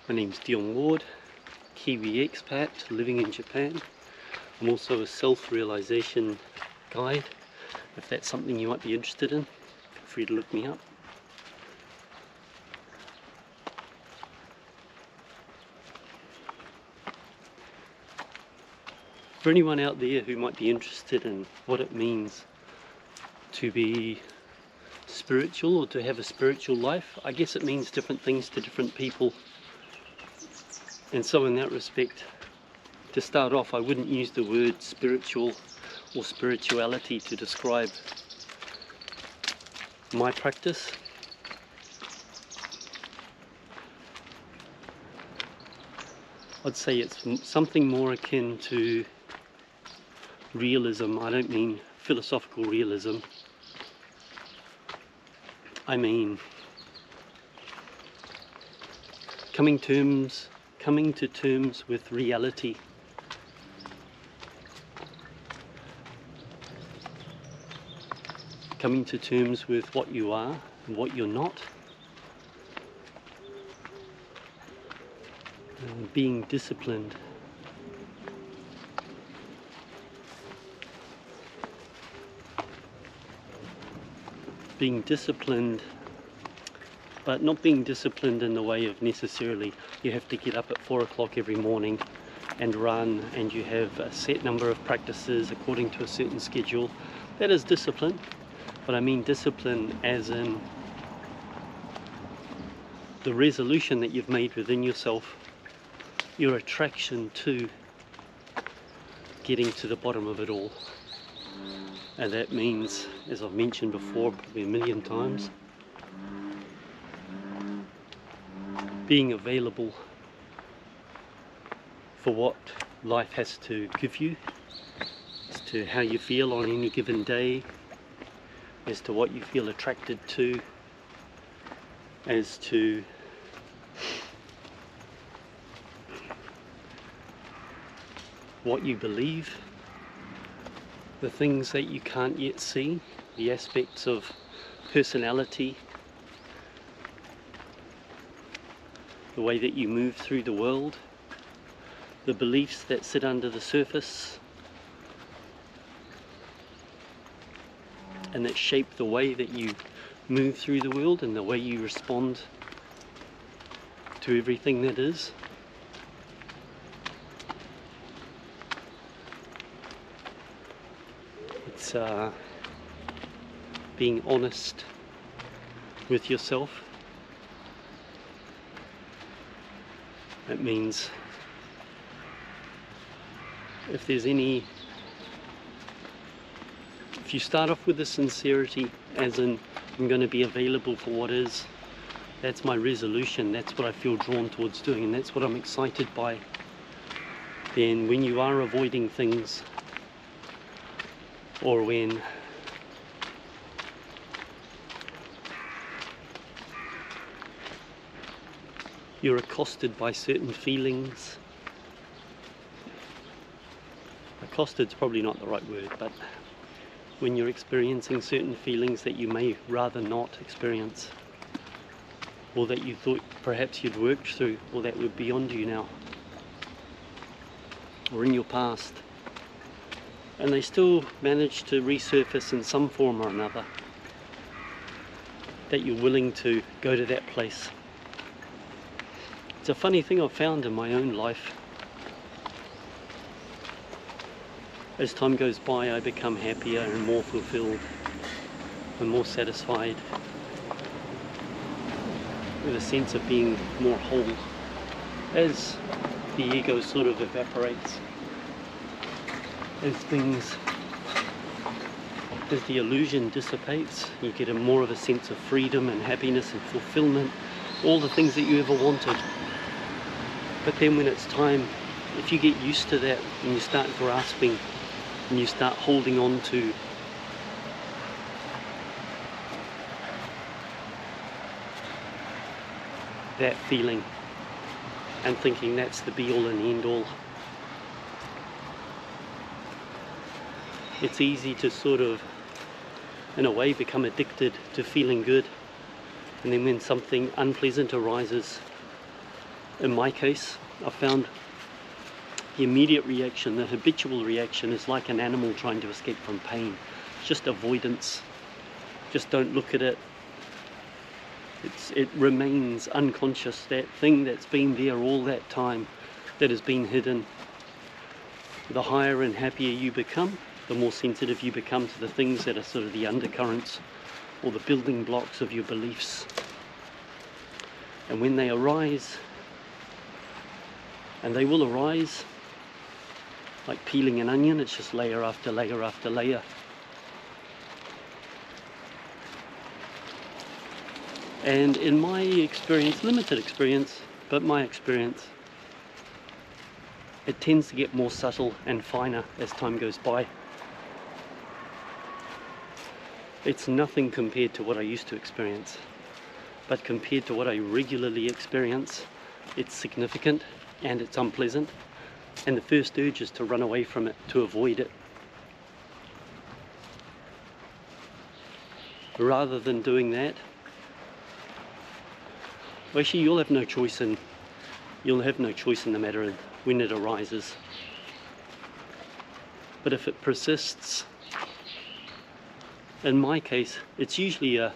My name's Dion Ward, Kiwi expat living in Japan. I'm also a self-realization guide. If that's something you might be interested in, feel free to look me up. For anyone out there who might be interested in what it means to be spiritual or to have a spiritual life, I guess it means different things to different people. And so in that respect, to start off, I wouldn't use the word spiritual or spirituality to describe my practice. I'd say it's something more akin to realism. I don't mean philosophical realism. I mean coming to terms with reality. Coming to terms with what you are and what you're not. And being disciplined. Being disciplined, but not being disciplined in the way of necessarily you have to get up at 4 o'clock every morning and run, and you have a set number of practices according to a certain schedule. That is discipline, but I mean discipline as in the resolution that you've made within yourself, your attraction to getting to the bottom of it all. And that means, as I've mentioned before, probably a million times, being available for what life has to give you, as to how you feel on any given day, as to what you feel attracted to, as to what you believe, the things that you can't yet see, the aspects of personality, the way that you move through the world, the beliefs that sit under the surface and that shape the way that you move through the world and the way you respond to everything that is. It's being honest with yourself. That means if you start off with the sincerity, as in I'm going to be available for what is, that's my resolution, that's what I feel drawn towards doing, and that's what I'm excited by. Then when you are avoiding things, or when you're accosted by certain feelings, accosted's probably not the right word, but when you're experiencing certain feelings that you may rather not experience, or that you thought perhaps you'd worked through, or that were beyond you now, or in your past, and they still manage to resurface in some form or another, that you're willing to go to that place. It's a funny thing I've found in my own life. As time goes by, I become happier and more fulfilled and more satisfied, with a sense of being more whole, as the ego sort of evaporates, as the illusion dissipates. You get more of a sense of freedom and happiness and fulfillment, all the things that you ever wanted. But then when it's time, if you get used to that and you start grasping and you start holding on to that feeling and thinking that's the be all and end all, it's easy to sort of, in a way, become addicted to feeling good. And then when something unpleasant arises, In my case, I found the immediate reaction, the habitual reaction, is like an animal trying to escape from pain. It's just avoidance. Just don't look at it. It remains unconscious, that thing that's been there all that time, that has been hidden. The higher and happier you become, the more sensitive you become to the things that are sort of the undercurrents or the building blocks of your beliefs. And when they arise, and they will arise, like peeling an onion, it's just layer after layer after layer. And in my experience, limited experience, but my experience, it tends to get more subtle and finer as time goes by. It's nothing compared to what I used to experience, but compared to what I regularly experience, it's significant and it's unpleasant. And the first urge is to run away from it, to avoid it. Rather than doing that, well, actually you'll have no choice in the matter when it arises. But if it persists, in my case, it's usually a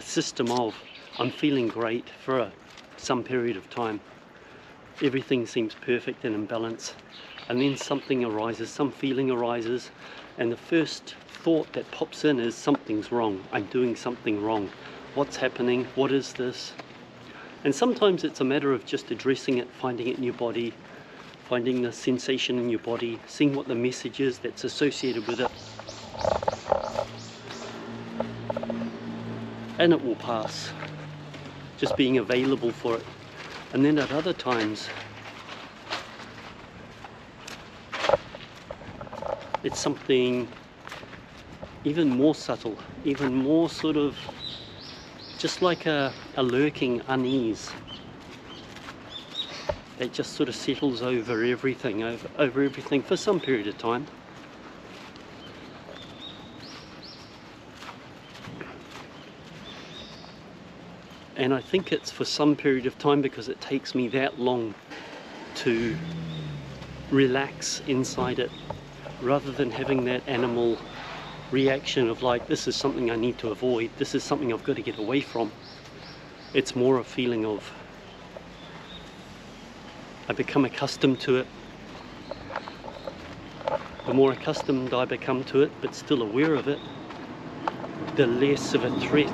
system of, I'm feeling great for some period of time. Everything seems perfect and in balance, and then something arises, some feeling arises, and the first thought that pops in is something's wrong. I'm doing something wrong. What's happening? What is this? And sometimes it's a matter of just addressing it, finding it in your body, finding the sensation in your body, seeing what the message is that's associated with it. And it will pass. Just being available for it. And then at other times, it's something even more subtle, even more sort of just like a lurking unease that just sort of settles over everything, over everything for some period of time. And I think it's for some period of time because it takes me that long to relax inside it, rather than having that animal reaction of like, this is something I need to avoid, this is something I've got to get away from. It's more a feeling of, I become accustomed to it. The more accustomed I become to it, but still aware of it, the less of a threat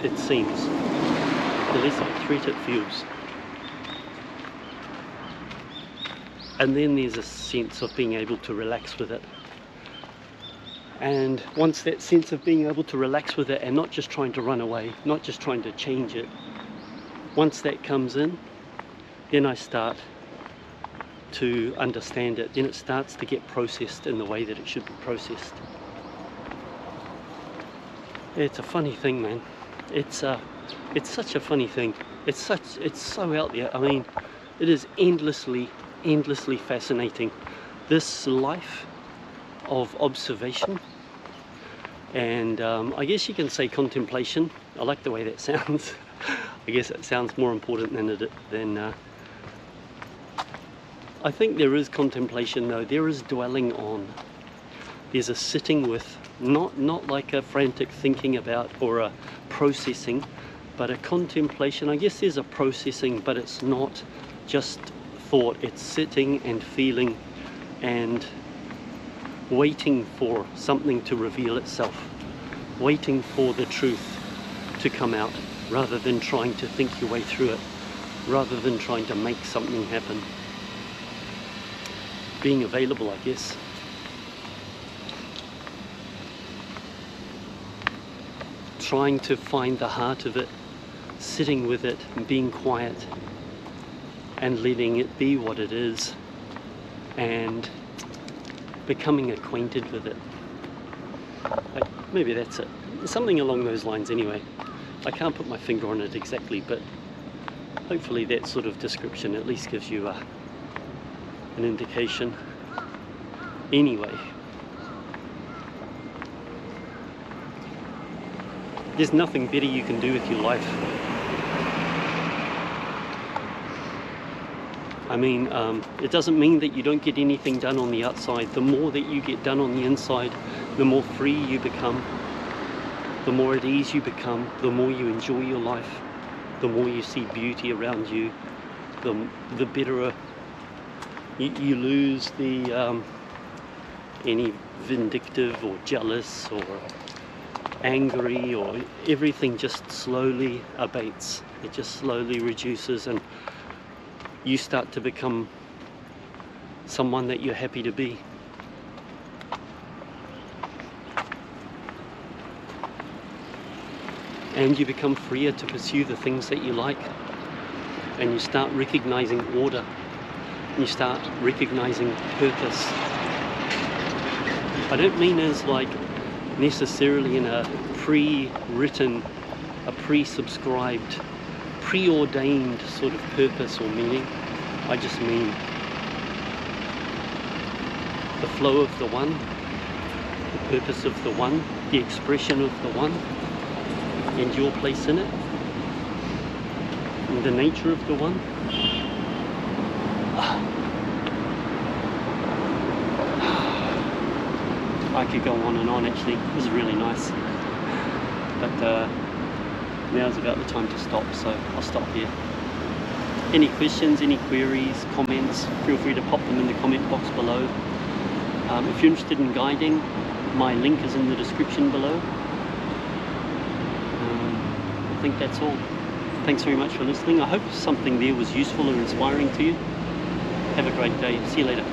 it seems. The less of a threat it feels. And then there's a sense of being able to relax with it. And once that sense of being able to relax with it and not just trying to run away, not just trying to change it, once that comes in, then I start to understand it. Then it starts to get processed in the way that it should be processed. It's a funny thing, man. It's such a funny thing. It's so out there. I mean, it is endlessly fascinating. This life of observation and I guess you can say contemplation. I like the way that sounds. I guess it sounds more important than I think there is contemplation though. There is dwelling on. There's a sitting with, not like a frantic thinking about or a processing, but a contemplation. I guess there's a processing, but it's not just thought. It's sitting and feeling and waiting for something to reveal itself, waiting for the truth to come out, rather than trying to think your way through it, rather than trying to make something happen. Being available, I guess. Trying to find the heart of it, sitting with it and being quiet and letting it be what it is and becoming acquainted with it. Like, maybe that's it. Something along those lines anyway. I can't put my finger on it exactly, but hopefully that sort of description at least gives you an indication. Anyway, there's nothing better you can do with your life I mean, it doesn't mean that you don't get anything done on the outside. The more that you get done on the inside, the more free you become, the more at ease you become, the more you enjoy your life, the more you see beauty around you, the better you lose the any vindictive or jealous or angry, or everything just slowly abates. It just slowly reduces, and you start to become someone that you're happy to be. And you become freer to pursue the things that you like, and you start recognizing order, and you start recognizing purpose. I don't mean as like necessarily in a pre-written, a pre-subscribed, preordained sort of purpose or meaning. I just mean the flow of the one, the purpose of the one, the expression of the one, and your place in it, and the nature of the one. I could go on and on actually. It was really nice, but now's about the time to stop, so I'll stop here. Any questions, any queries, comments, feel free to pop them in the comment box below. If you're interested in guiding, my link is in the description below. I think that's all. Thanks very much for listening. I hope something there was useful or inspiring to you. Have a great day. See you later.